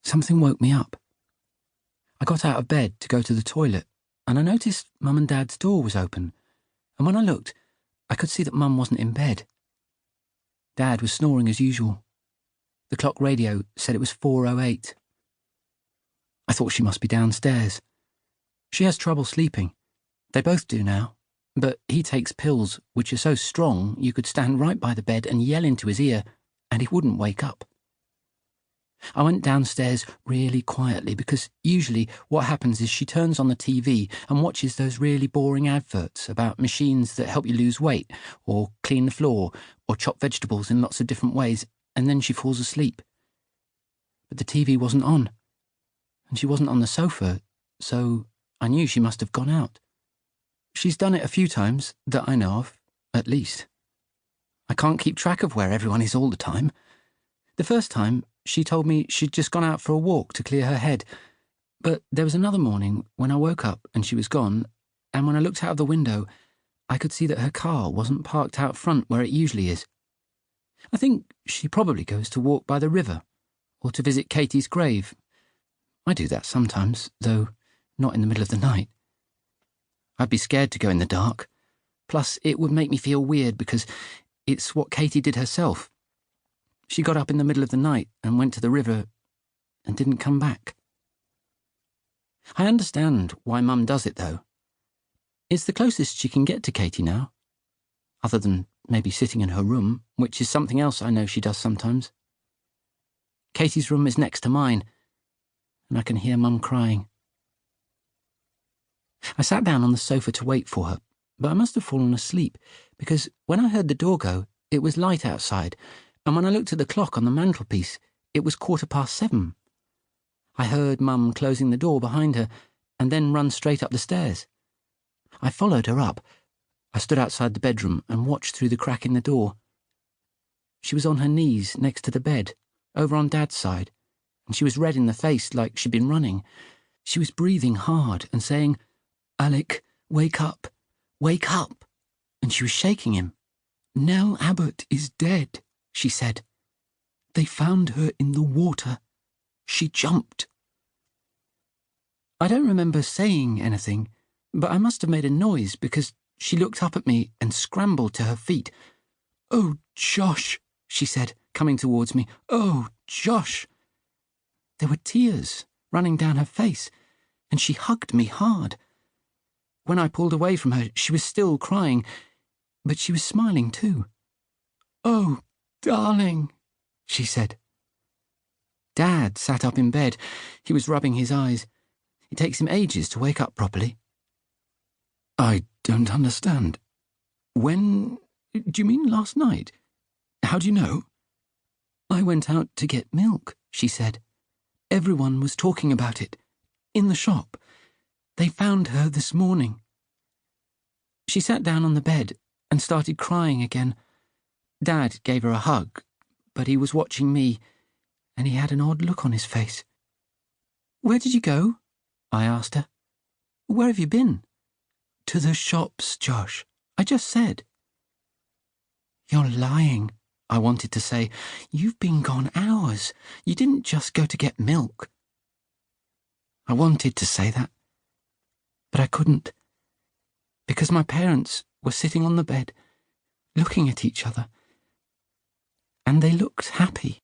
Something woke me up. I got out of bed to go to the toilet, and I noticed Mum and Dad's door was open, and when I looked, I could see that Mum wasn't in bed. Dad was snoring as usual. The clock radio said it was 4:08. I thought she must be downstairs. She has trouble sleeping. They both do now, but he takes pills which are so strong you could stand right by the bed and yell into his ear, and he wouldn't wake up. I went downstairs really quietly because usually what happens is she turns on the TV and watches those really boring adverts about machines that help you lose weight or clean the floor or chop vegetables in lots of different ways, and then she falls asleep. But the TV wasn't on, and she wasn't on the sofa, so I knew she must have gone out. She's done it a few times, that I know of, at least. I can't keep track of where everyone is all the time. The first time, she told me she'd just gone out for a walk to clear her head, but there was another morning when I woke up and she was gone, and when I looked out of the window, I could see that her car wasn't parked out front where it usually is. I think she probably goes to walk by the river, or to visit Katie's grave. I do that sometimes, though not in the middle of the night. I'd be scared to go in the dark. Plus, it would make me feel weird because it's what Katie did herself. She got up in the middle of the night and went to the river and didn't come back. I understand why Mum does it, though. It's the closest she can get to Katie now, other than maybe sitting in her room, which is something else I know she does sometimes. Katie's room is next to mine, and I can hear Mum crying. I sat down on the sofa to wait for her, but I must have fallen asleep, because when I heard the door go, it was light outside, and when I looked at the clock on the mantelpiece, it was 7:15. I heard Mum closing the door behind her, and then run straight up the stairs. I followed her up. I stood outside the bedroom and watched through the crack in the door. She was on her knees next to the bed, over on Dad's side, and she was red in the face like she'd been running. She was breathing hard and saying, "Alec, wake up, wake up," and she was shaking him. "Nell Abbott is dead," she said. "They found her in the water. She jumped." I don't remember saying anything, but I must have made a noise because she looked up at me and scrambled to her feet. "Oh, Josh," she said, coming towards me. "Oh, Josh." There were tears running down her face, and she hugged me hard. When I pulled away from her, she was still crying, but she was smiling too. "Oh, darling," she said. Dad sat up in bed. He was rubbing his eyes. It takes him ages to wake up properly. "I don't understand. When? Do you mean last night? How do you know?" "I went out to get milk," she said. "Everyone was talking about it. In the shop. They found her this morning." She sat down on the bed and started crying again. Dad gave her a hug, but he was watching me, and he had an odd look on his face. "Where did you go?" I asked her. "Where have you been?" "To the shops, Josh. I just said." "You're lying," I wanted to say. "You've been gone hours. You didn't just go to get milk." I wanted to say that, but I couldn't, because my parents were sitting on the bed, looking at each other, and they looked happy.